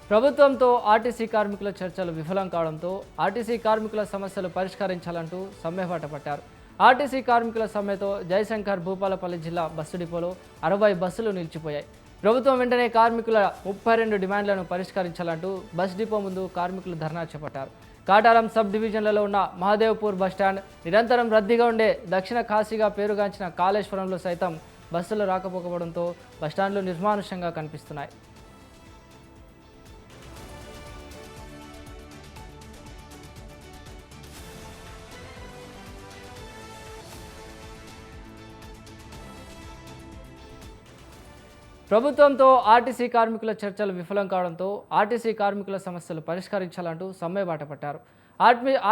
ప్రభుత్వంతో ఆర్టీసీ కార్మికుల చర్చలు విఫలం కావడంతో ఆర్టీసీ కార్మికుల సమస్యలు పరిష్కరించాలంటూ సమ్మెబాట పట్టారు. ఆర్టీసీ కార్మికుల సమ్మెతో జయశంకర్ భూపాలపల్లి జిల్లా బస్సు డిపోలో 60 బస్సులు నిలిచిపోయాయి. ప్రభుత్వం వెంటనే కార్మికుల 32 డిమాండ్లను పరిష్కరించాలంటూ బస్ డిపో ముందు కార్మికులు ధర్నా చేపట్టారు. కాటారం సబ్ డివిజన్లలో ఉన్న మహదేవ్పూర్ బస్టాండ్, నిరంతరం రద్దీగా ఉండే దక్షిణ కాశీగా పేరుగాంచిన కాళేశ్వరంలో సైతం బస్సులు రాకపోకపోవడంతో బస్టాండ్లు నిర్మానుష్యంగా కనిపిస్తున్నాయి. ప్రభుత్వంతో ఆర్టీసీ కార్మికుల చర్చలు విఫలం కావడంతో ఆర్టీసీ కార్మికుల సమస్యలు పరిష్కరించాలంటూ సమ్మెబాట పట్టారు.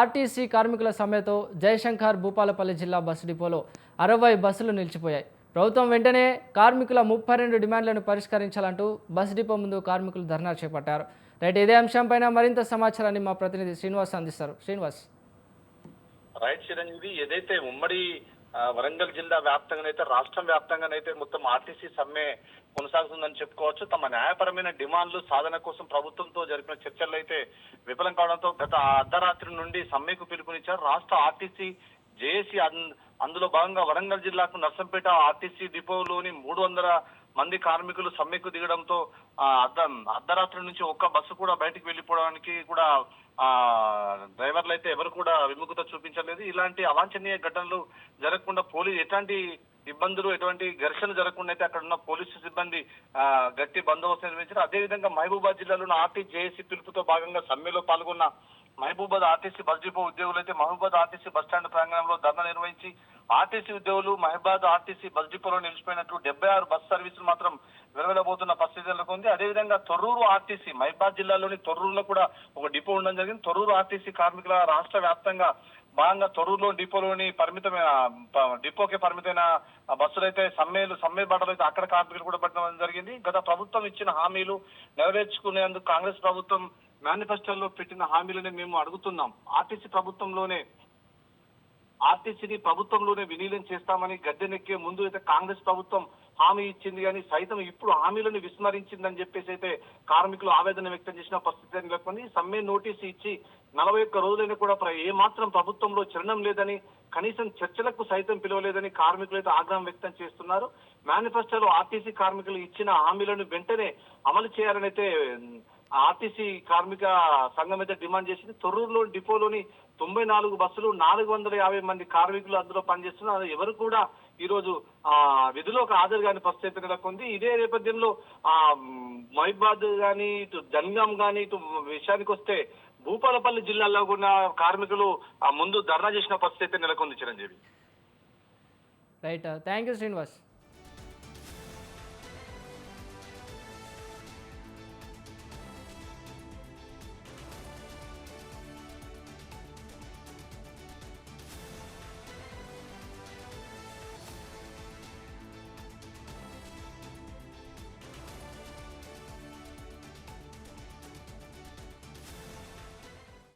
ఆర్టీసీ కార్మికుల సమ్మెతో జయశంకర్ భూపాలపల్లి జిల్లా బస్సు డిపోలో 60 బస్సులు నిలిచిపోయాయి. ప్రభుత్వం వెంటనే కార్మికుల 32 డిమాండ్లను పరిష్కరించాలంటూ బస్ డిపో ముందు కార్మికులు ధర్నా చేపట్టారు. రైట్, ఇదే అంశంపైన మరింత సమాచారాన్ని మా ప్రతినిధి శ్రీనివాస్ అందిస్తారు. శ్రీనివాస్. రైట్ చిరంజీవి, ఏదైతే ఉమ్మడి వరంగల్ జిల్లా వ్యాప్తంగానైతే రాష్ట్రం వ్యాప్తంగానైతే మొత్తం ఆర్టీసీ సమ్మె కొనసాగుతుందని చెప్పుకోవచ్చు. తమ న్యాయపరమైన డిమాండ్లు సాధన కోసం ప్రభుత్వంతో జరిపిన చర్చలు అయితే విఫలం కావడంతో గత అర్ధరాత్రి నుండి సమ్మెకు పిలుపునిచ్చారు రాష్ట్ర ఆర్టీసీ జేఏసీ. అందులో భాగంగా వరంగల్ జిల్లాకు నర్సంపేట ఆర్టీసీ డిపోలోని 300 మంది కార్మికులు సమ్మెకు దిగడంతో అర్ధరాత్రి నుంచి ఒక్క బస్సు కూడా బయటకు వెళ్లిపోవడానికి కూడా డ్రైవర్లు అయితే ఎవరు కూడా విముఖత చూపించలేదు. ఇలాంటి అవాంఛనీయ ఘటనలు జరగకుండా ఎట్లాంటి ఇబ్బందులు, ఎటువంటి ఘర్షణ జరగకుండా అయితే అక్కడ ఉన్న పోలీసు సిబ్బంది గట్టి బందోబస్తు నిర్వహించారు. అదేవిధంగా మహబూబాద్ జిల్లాలోని ఆర్టీ జేఏసీ పిలుపుతో భాగంగా సమ్మెలో పాల్గొన్న మహబూబాద్ ఆర్టీసీ బస్ డిపో ఉద్యోగులు అయితే మహబూబాద్ ఆర్టీసీ బస్ స్టాండ్ ప్రాంగణంలో ధర్నా నిర్వహించి ఆర్టీసీ ఉద్యోగులు మహబూబాద్ ఆర్టీసీ బస్ డిపోలో నిలిచిపోయినట్లు 76 బస్ సర్వీసులు మాత్రం వెలువడబోతున్న పరిస్థితులకు ఉంది. అదేవిధంగా తొర్రూరు ఆర్టీసీ, మహబూబాద్ జిల్లాలోని తొర్రూరులో కూడా ఒక డిపో ఉండడం జరిగింది. తొర్రూరు ఆర్టీసీ కార్మికుల రాష్ట్ర వ్యాప్తంగా భాగంగా తొర్రూరులో డిపోలోని డిపోకే పరిమితమైన బస్సులు అయితే సమ్మె బాటలు అయితే అక్కడ కార్మికులు కూడా పట్టడం జరిగింది. గత ప్రభుత్వం ఇచ్చిన హామీలు నెరవేర్చుకునేందుకు కాంగ్రెస్ ప్రభుత్వం మేనిఫెస్టోలో పెట్టిన హామీలని మేము అడుగుతున్నాం. ఆర్టీసీని ప్రభుత్వంలోనే విలీనం చేస్తామని గద్దెనెక్కే ముందు అయితే కాంగ్రెస్ ప్రభుత్వం హామీ ఇచ్చింది, కానీ సైతం ఇప్పుడు హామీలను విస్మరించిందని చెప్పేసి అయితే కార్మికులు ఆవేదన వ్యక్తం చేసిన పరిస్థితి నెలకొంది. సమ్మె నోటీసు ఇచ్చి 41 రోజులైనా కూడా ఏమాత్రం ప్రభుత్వంలో చలనం లేదని, కనీసం చర్చలకు సైతం పిలవలేదని కార్మికులు అయితే ఆగ్రహం వ్యక్తం చేస్తున్నారు. మేనిఫెస్టోలో ఆర్టీసీ కార్మికులు ఇచ్చిన హామీలను వెంటనే అమలు చేయాలని అయితే ఆర్టీసీ కార్మిక సంఘం అయితే డిమాండ్ చేసింది. తొర్రూరులో డిపోలోని 94 బస్సులు, 450 మంది కార్మికులు అందులో పనిచేస్తున్నారు. ఎవరు కూడా ఈ రోజు విధులకు హాజరు కాని పరిస్థితి నెలకొంది. ఇదే నేపథ్యంలో మహబూబాద్ కానీ, ఇటు జనగాం కానీ, ఇటు విషయానికి వస్తే భూపాలపల్లి జిల్లాలో ఉన్న కార్మికులు ముందు ధర్నా చేసిన పరిస్థితి నెలకొంది. Chiranjeevi. Right, thank you Srinivas.